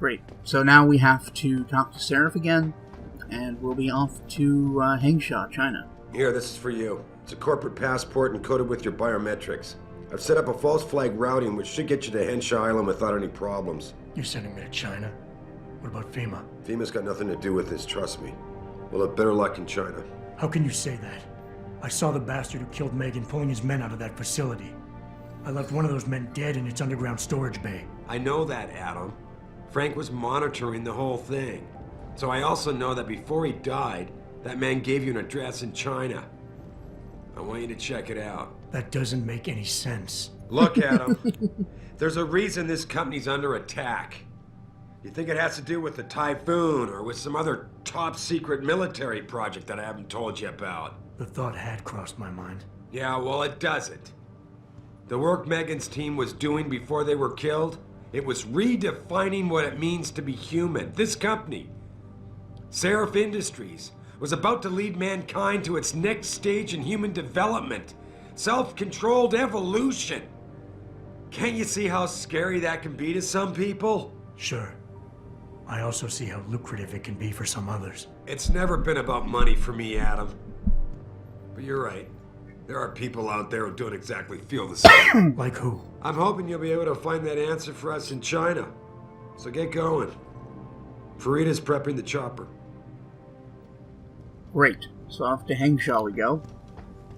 Great. So now we have to talk to Seraph again, and we'll be off to Hengsha, China. Here, this is for you. It's a corporate passport encoded with your biometrics. I've set up a false flag routing which should get you to Hensha Island without any problems. You're sending me to China? What about FEMA? FEMA's got nothing to do with this, trust me. We'll have better luck in China. How can you say that? I saw the bastard who killed Megan pulling his men out of that facility. I left one of those men dead in its underground storage bay. I know that, Adam. Frank was monitoring the whole thing. So I also know that before he died, that man gave you an address in China. I want you to check it out. That doesn't make any sense. Look, Adam. There's a reason this company's under attack. You think it has to do with the typhoon or with some other top secret military project that I haven't told you about? The thought had crossed my mind. Yeah, well, it doesn't. The work Megan's team was doing before they were killed, it was redefining what it means to be human. This company, Seraph Industries, was about to lead mankind to its next stage in human development. Self-controlled evolution. Can't you see how scary that can be to some people? Sure. I also see how lucrative it can be for some others. It's never been about money for me, Adam. But you're right. There are people out there who don't exactly feel the same. Like who? I'm hoping you'll be able to find that answer for us in China. So get going. Farida's prepping the chopper. Great. So off to Hengsha we go,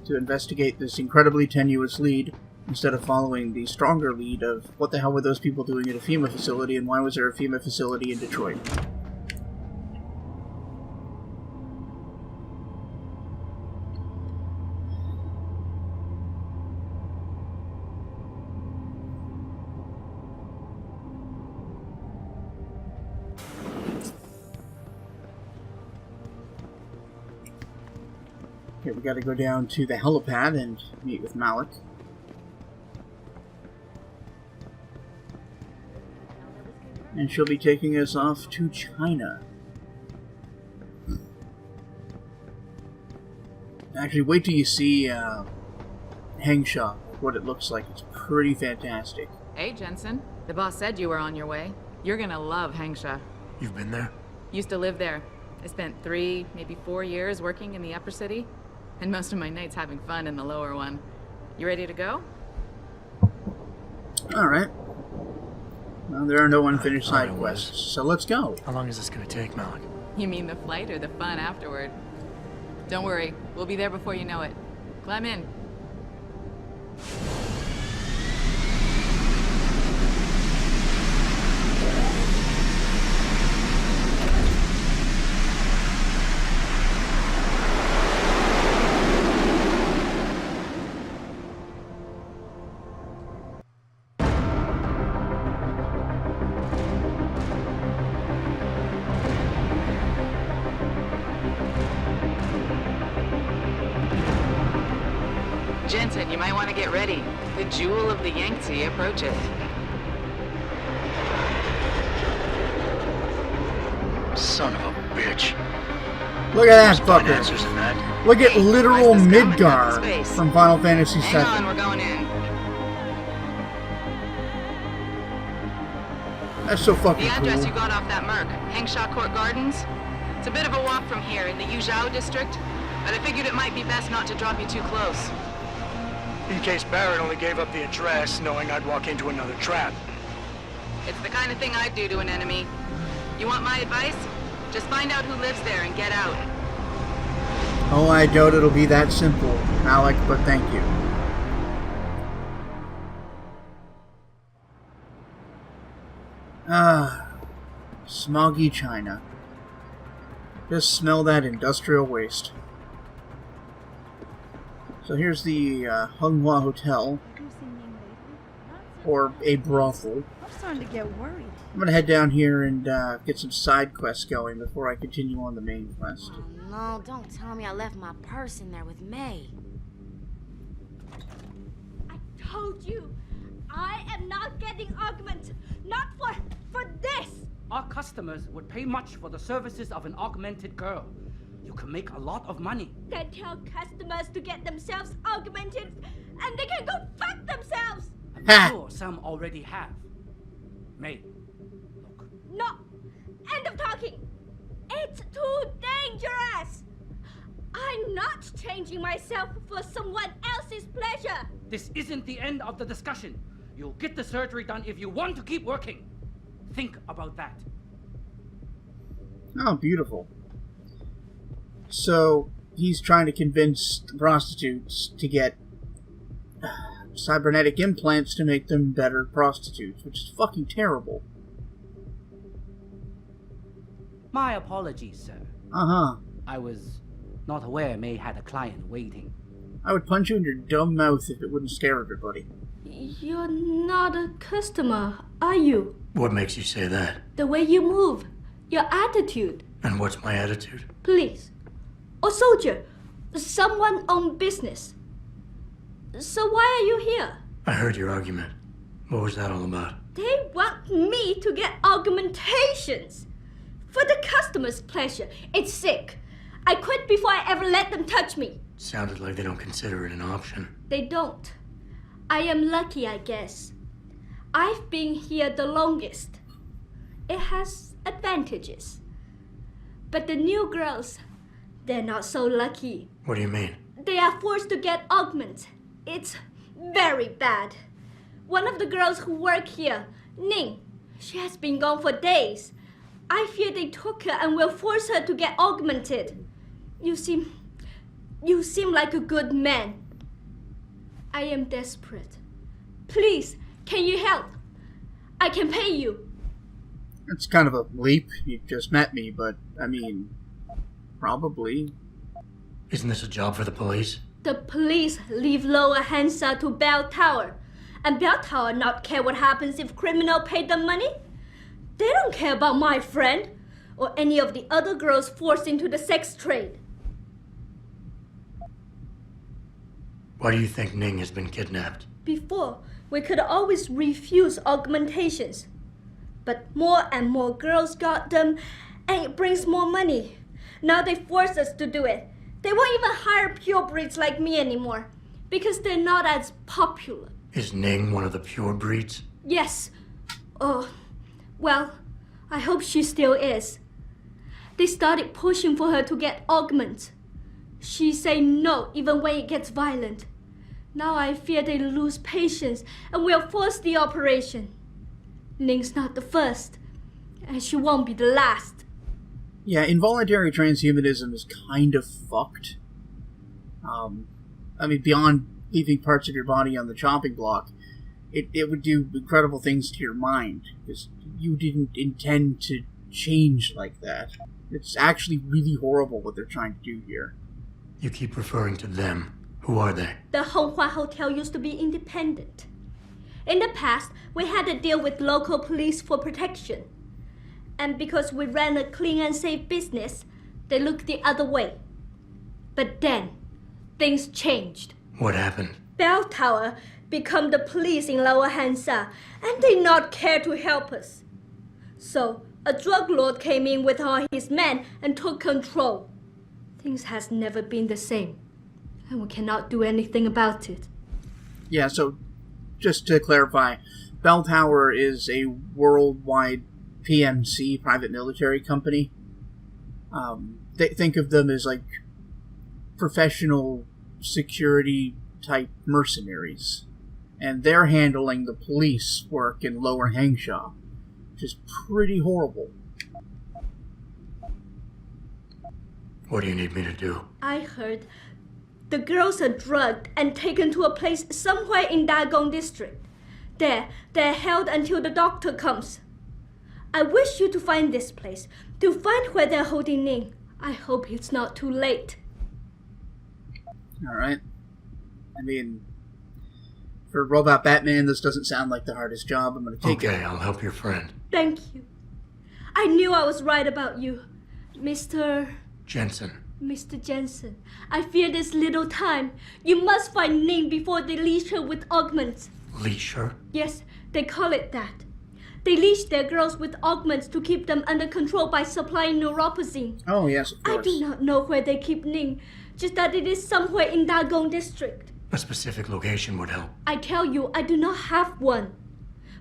to investigate this incredibly tenuous lead, instead of following the stronger lead of what the hell were those people doing at a FEMA facility, and why was there a FEMA facility in Detroit? Okay, we gotta go down to the helipad and meet with Malik. And she'll be taking us off to China. Actually, wait till you see Hengsha, what it looks like. It's pretty fantastic. Hey, Jensen. The boss said you were on your way. You're gonna love Hengsha. You've been there? Used to live there. I spent 3, maybe 4 years working in the upper city, and most of my nights having fun in the lower one. You ready to go? Alright. Well, there are no unfinished side quests, so let's go. How long is this gonna take, Malik? You mean the flight or the fun afterward? Don't worry, we'll be there before you know it. Climb in. Jensen, you might want to get ready. The jewel of the Yangtze approaches. Son of a bitch. Look at that fucker. Answers in that. Look at Hey, literal where's this coming Midgar from space? from Final Fantasy VII. Hang on, we're going in. That's so fucking The address you cool. got off that Merc, Hengsha Court Gardens. It's a bit of a walk from here in the Yuzhou district, but I figured it might be best not to drop you too close. In case Barrett only gave up the address, knowing I'd walk into another trap. It's the kind of thing I'd do to an enemy. You want my advice? Just find out who lives there and get out. Oh, I doubt it'll be that simple, Malik, but thank you. Ah, smoggy China. Just smell that industrial waste. So here's the Hunghua Hotel, or a brothel. I'm starting to get worried. I'm gonna head down here and get some side quests going before I continue on the main quest. Oh no, don't tell me I left my purse in there with May. I told you, I am not getting augment. Not for this. Our customers would pay much for the services of an augmented girl. You can make a lot of money. Then tell customers to get themselves augmented, and they can go fuck themselves. I'm sure some already have. May, look. No, It's too dangerous. I'm not changing myself for someone else's pleasure. This isn't the end of the discussion. You'll get the surgery done if you want to keep working. Think about that. Oh, beautiful. So, he's trying to convince the prostitutes to get cybernetic implants to make them better prostitutes, which is fucking terrible. My apologies, sir. Uh-huh. I was not aware May had a client waiting. I would punch you in your dumb mouth if it wouldn't scare everybody. You're not a customer, are you? What makes you say that? The way you move, your attitude. And what's my attitude? Police. Or soldier. Someone on business. So why are you here? I heard your argument. What was that all about? They want me to get augmentations. For the customer's pleasure. It's sick. I quit before I ever let them touch me. Sounded like they don't consider it an option. They don't. I am lucky, I guess. I've been here the longest. It has advantages. But the new girls, they're not so lucky. What do you mean? They are forced to get augments. It's very bad. One of the girls who work here, Ning, she has been gone for days. I fear they took her and will force her to get augmented. You seem like a good man. I am desperate. Please, can you help? I can pay you. It's kind of a leap. You just met me, but, I mean, probably. Isn't this a job for the police? The police leave Lower Hansa to Bell Tower. And Bell Tower not care what happens if criminal pay them money. They don't care about my friend or any of the other girls forced into the sex trade. Why do you think Ning has been kidnapped? Before, we could always refuse augmentations. But more and more girls got them, and it brings more money. Now they force us to do it. They won't even hire purebreds like me anymore, because they're not as popular. Is Ning one of the pure breeds? Yes. Oh, well, I hope she still is. They started pushing for her to get augments. She say no even when it gets violent. Now I fear they lose patience and will force the operation. Ning's not the first, and she won't be the last. Yeah, involuntary transhumanism is kind of fucked. I mean, beyond leaving parts of your body on the chopping block, it would do incredible things to your mind, because you didn't intend to change like that. It's actually really horrible what they're trying to do here. You keep referring to them. Who are they? The Honghua Hotel used to be independent. In the past, we had a deal with local police for protection. And because we ran a clean and safe business, they looked the other way. But then, things changed. What happened? Bell Tower become the police in Lower Hansa, and they not care to help us. So, a drug lord came in with all his men and took control. Things has never been the same, and we cannot do anything about it. Yeah, so, just to clarify, Bell Tower is a worldwide PMC, private military company. Think of them as, like, professional security type mercenaries, and they're handling the police work in Lower Hangshaw, which is pretty horrible. What do you need me to do? I heard the girls are drugged and taken to a place somewhere in Dagong district. There, they're held until the doctor comes. I wish you to find this place, to find where they're holding Ning. I hope it's not too late. Alright. I mean, for Robot Batman, this doesn't sound like the hardest job. I'm gonna take it. Okay, I'll help your friend. Thank you. I knew I was right about you, Mr. Jensen. I fear this little time. You must find Ning before they leash her with augments. Leash her? Yes, they call it that. They leash their girls with augments to keep them under control by supplying neuropazine. Oh, yes, of course. I do not know where they keep Ning, just that it is somewhere in Dagong district. A specific location would help. I tell you, I do not have one.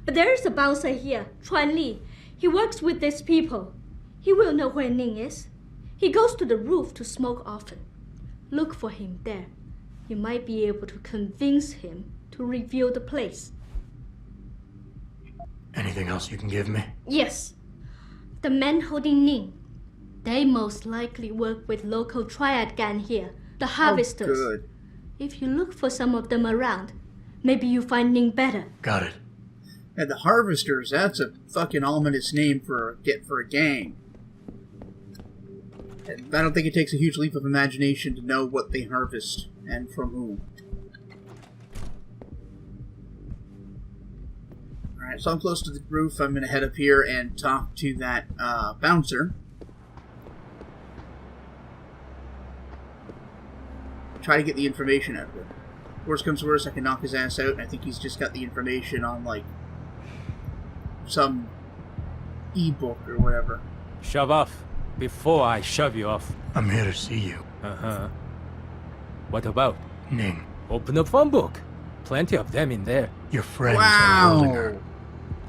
But there is a bouncer here, Chuan Li. He works with these people. He will know where Ning is. He goes to the roof to smoke often. Look for him there. You might be able to convince him to reveal the place. Anything else you can give me? Yes. The men holding Ning. They most likely work with local triad gang here, the Harvesters. Oh, good. If you look for some of them around, maybe you find Ning better. Got it. And the Harvesters, that's a fucking ominous name for a gang. And I don't think it takes a huge leap of imagination to know what they harvest and from whom. Alright, so I'm close to the roof. I'm going to head up here and talk to that bouncer. Try to get the information out of him. Worst comes to worst, I can knock his ass out, and I think he's just got the information on, like, some e-book or whatever. Shove off before I shove you off. I'm here to see you. Uh-huh. What about? Ning. Open the phone book. Plenty of them in there. Your friends Wow. are holding her.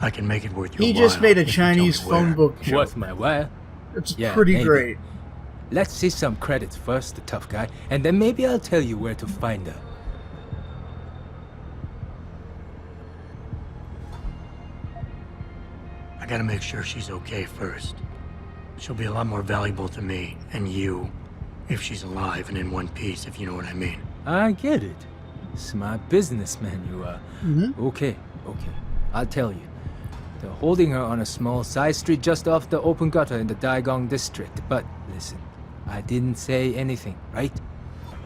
I can make it worth your while. He just made a if you tell me Chinese phone where. book joke. Worth my while. It's Yeah, pretty maybe. great. Let's see some credits first, the tough guy, and then maybe I'll tell you where to find her. I gotta make sure she's okay first. She'll be a lot more valuable to me and you if she's alive and in one piece, if you know what I mean. I get it. Smart businessman you are. Okay. I'll tell you. They're holding her on a small side street just off the open gutter in the Daigong district. But listen, I didn't say anything, right?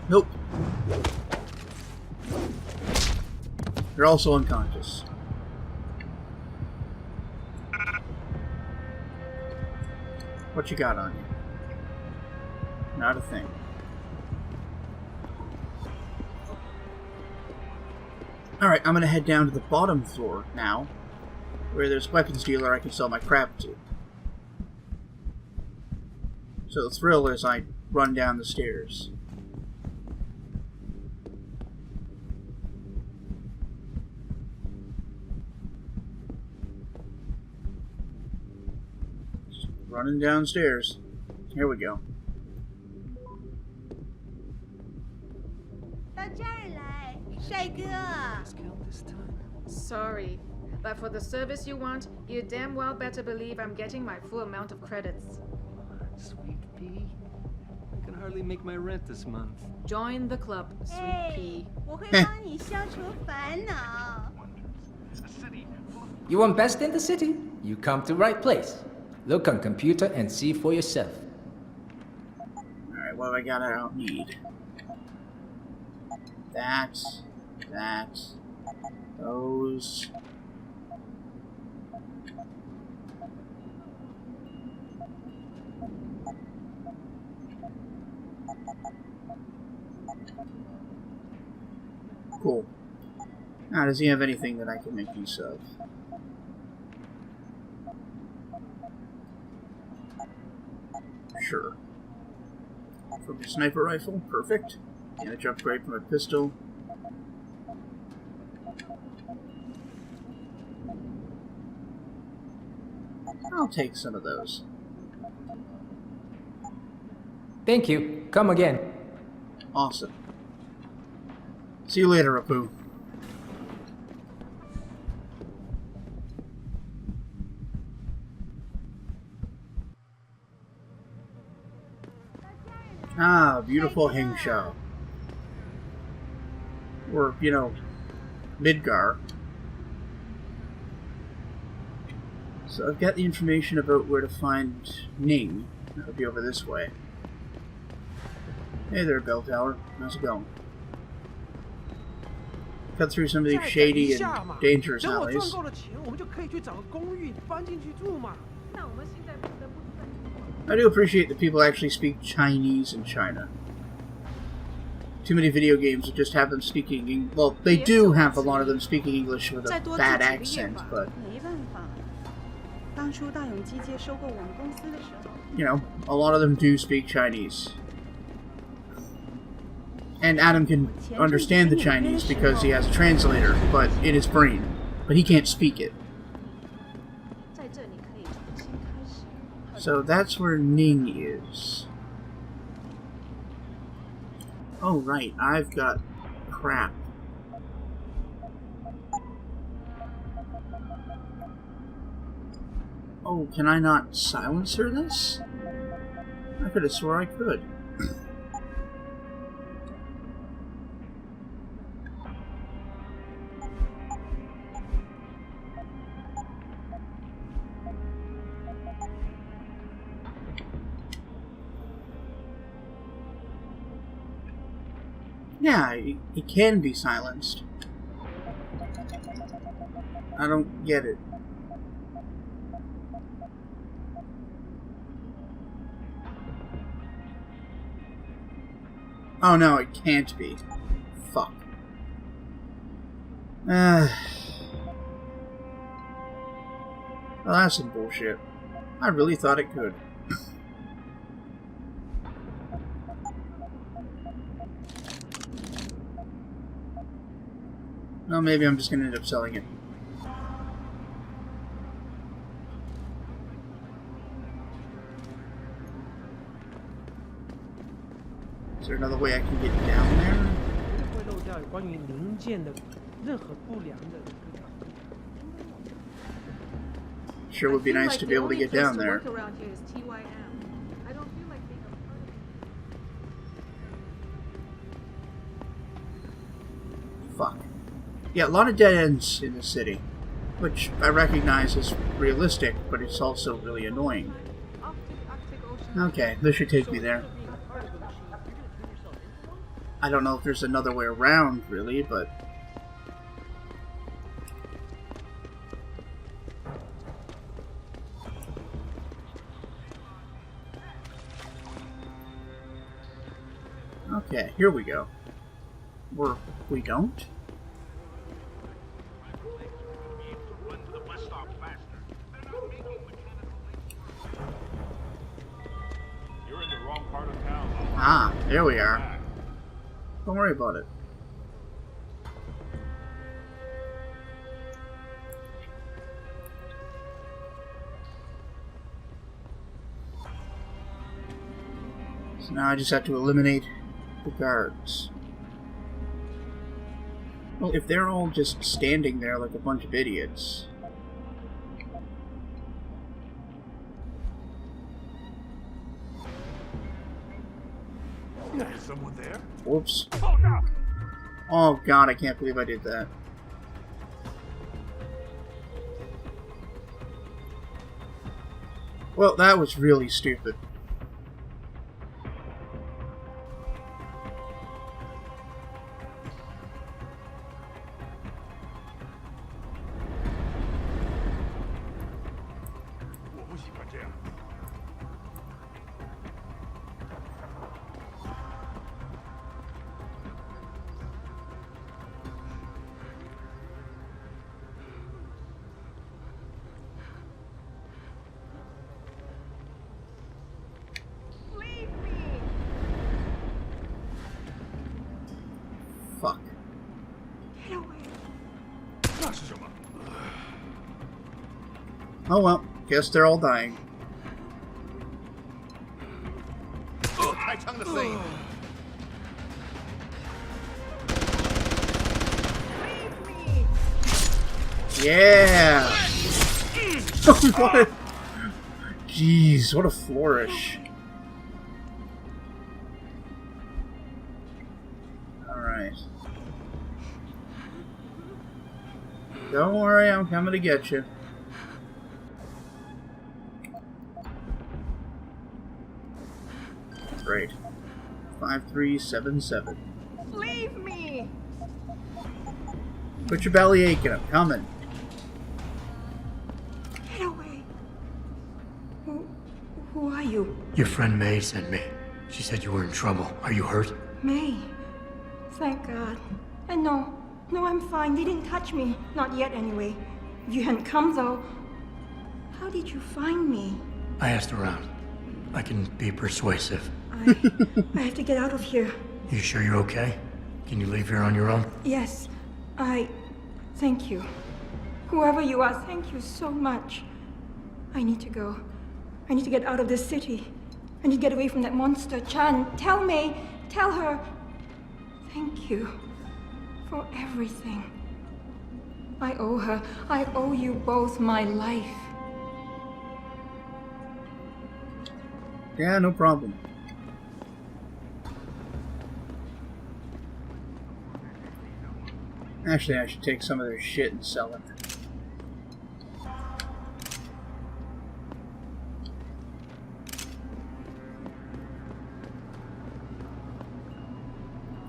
Nope. You're also unconscious. What you got on you? Not a thing. Alright, I'm gonna head down to the bottom floor now, where there's a weapons dealer I can sell my crap to. So the thrill as I run down the stairs. Just running downstairs. Here we go. Sorry, but for the service you want, you damn well better believe I'm getting my full amount of credits. Sweet pea. I can hardly make my rent this month. Join the club, sweet pea. You want best in the city? You come to right place. Look on computer and see for yourself. Alright, what have I got I don't need? That. Those. Cool. Now, does he have anything that I can make use of? Sure. From a sniper rifle, perfect. Damage upgrade from a pistol. I'll take some of those. Thank you. Come again. Awesome. See you later, Apu. Ah, beautiful Hangshao. Or, you know, Midgar. So I've got the information about where to find Ning. That'll be over this way. Hey there, Bell Tower. How's it going? Cut through some of these shady and dangerous alleys. I do appreciate that people actually speak Chinese in China. Too many video games that just have them speaking... Well, they do have a lot of them speaking English with a bad accent, but... You know, a lot of them do speak Chinese. And Adam can understand the Chinese because he has a translator, but in his brain. But he can't speak it. So that's where Ning is. Oh, right. I've got crap. Oh, can I not silencer this? I could have swore I could. Yeah, it can be silenced. I don't get it. Oh no, it can't be. Fuck. Well, that's some bullshit. I really thought it could. Well, maybe I'm just gonna end up selling it. Is there another way I can get down there? Sure would be nice to be able to get down there. Fuck. Yeah, a lot of dead ends in the city, which I recognize as realistic, but it's also really annoying. Okay, this should take me there. I don't know if there's another way around, really, but... Okay, here we go. Or we don't? Ah, there we are. Don't worry about it. So now I just have to eliminate the guards. Well, if they're all just standing there like a bunch of idiots... Is someone there? Whoops. Oh god, I can't believe I did that. Well, that was really stupid. Fuck. Get away. Oh well, guess they're all dying. Yeah! What a... Jeez, what a flourish. Alright. Don't worry, I'm coming to get you. Great. 5377. Leave me! Put your belly aching, I'm coming. Get away. Who are you? Your friend May sent me. She said you were in trouble. Are you hurt? May. Thank God. And no, I'm fine. They didn't touch me. Not yet, anyway. If you hadn't come, though, how did you find me? I asked around. I can be persuasive. I have to get out of here. You sure you're okay? Can you leave here on your own? Yes, thank you. Whoever you are, thank you so much. I need to go. I need to get out of this city. I need to get away from that monster, Chan. Tell May, tell her, Thank you for everything. I owe you both my life. Yeah, no problem. Actually, I should take some of their shit and sell it.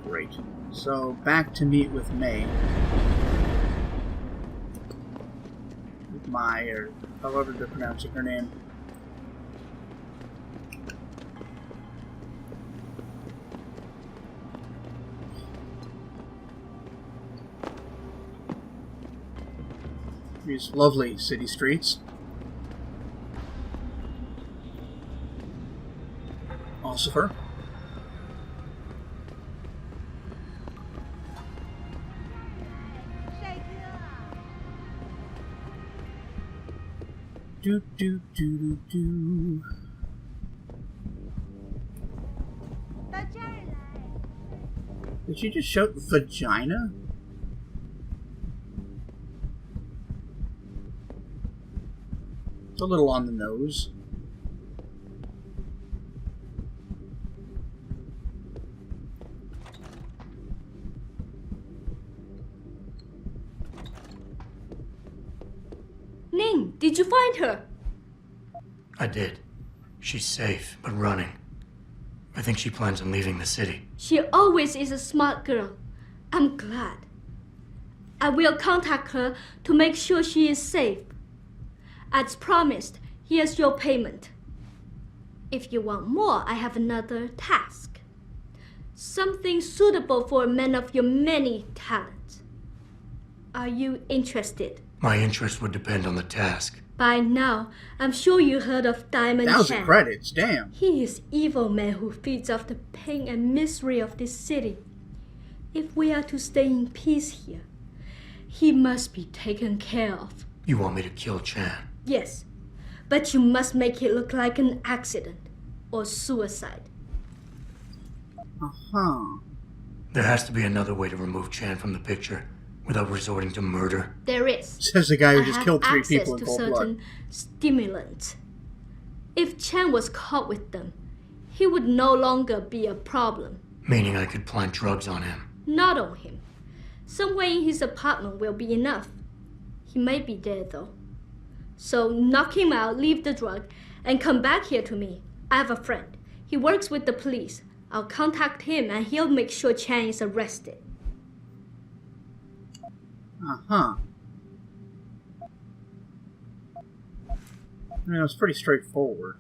Great. So, back to meet with May. With Mai, or however they're pronouncing her name. These lovely city streets. Ossifer. Do do do do do. Did she just shout vagina? It's a little on the nose. Ning, did you find her? I did. She's safe, but running. I think she plans on leaving the city. She always is a smart girl. I'm glad. I will contact her to make sure she is safe. As promised, here's your payment. If you want more, I have another task. Something suitable for a man of your many talents. Are you interested? My interest would depend on the task. By now, I'm sure you heard of Diamond Chan. 1,000 credits, damn. He is evil man who feeds off the pain and misery of this city. If we are to stay in peace here, he must be taken care of. You want me to kill Chan? Yes, but you must make it look like an accident or suicide. Uh-huh. There has to be another way to remove Chan from the picture without resorting to murder. There is. Says the guy who I just have killed 3 access people in to cold certain blood. stimulants. If Chan was caught with them, he would no longer be a problem. Meaning I could plant drugs on him. Not on him. Somewhere in his apartment will be enough. He may be dead though. So knock him out, leave the drug, and come back here to me. I have a friend. He works with the police. I'll contact him and he'll make sure Chan is arrested. Uh-huh. I mean, it was pretty straightforward.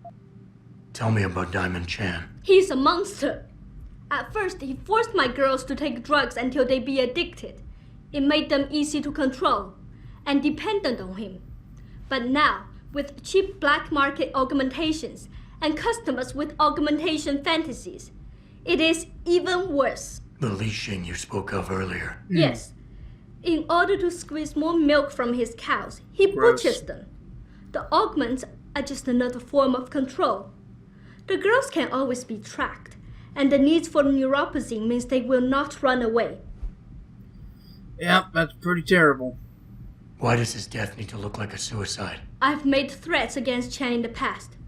Tell me about Diamond Chan. He's a monster. At first, he forced my girls to take drugs until they be addicted. It made them easy to control and dependent on him. But now, with cheap black market augmentations and customers with augmentation fantasies, it is even worse. The leashing you spoke of earlier. Yes. In order to squeeze more milk from his cows, he Gross. butchers them. The augments are just another form of control. The girls can always be tracked, and the need for neuropathy means they will not run away. Yep, that's pretty terrible. Why does his death need to look like a suicide? I've made threats against Chan in the past.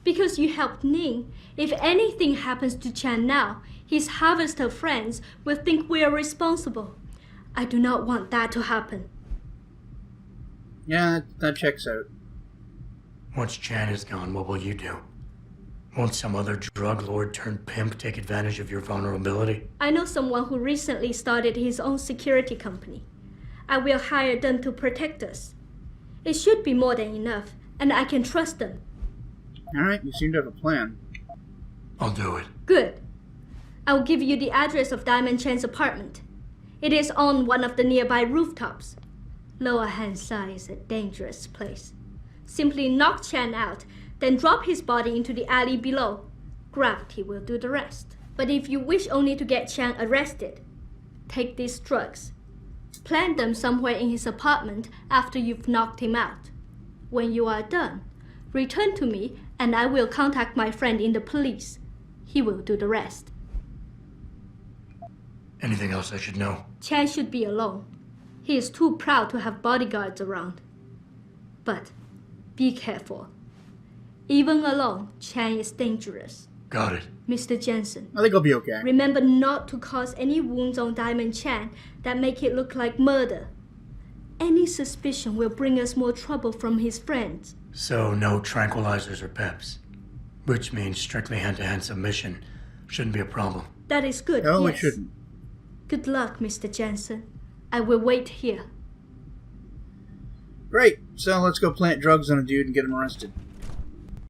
Because you helped Ning, if anything happens to Chan now, his harvester friends will think we are responsible. I do not want that to happen. Yeah, that checks out. Once Chan is gone, what will you do? Won't some other drug lord turned pimp take advantage of your vulnerability? I know someone who recently started his own security company. I will hire them to protect us. It should be more than enough, and I can trust them. Alright, you seem to have a plan. I'll do it. Good. I will give you the address of Diamond Chan's apartment. It is on one of the nearby rooftops. Lower Hansai is a dangerous place. Simply knock Chan out, then drop his body into the alley below. Gravity will do the rest. But if you wish only to get Chan arrested, take these drugs. Plant them somewhere in his apartment after you've knocked him out. When you are done, return to me and I will contact my friend in the police. He will do the rest. Anything else I should know? Chan should be alone. He is too proud to have bodyguards around. But be careful. Even alone, Chan is dangerous. Got it. Mr. Jensen. I think I'll be okay. Remember not to cause any wounds on Diamond Chan that make it look like murder. Any suspicion will bring us more trouble from his friends. So no tranquilizers or peps. Which means strictly hand-to-hand submission. Shouldn't be a problem. That is good, No, yes. it shouldn't. Good luck, Mr. Jensen. I will wait here. Great. So let's go plant drugs on a dude and get him arrested.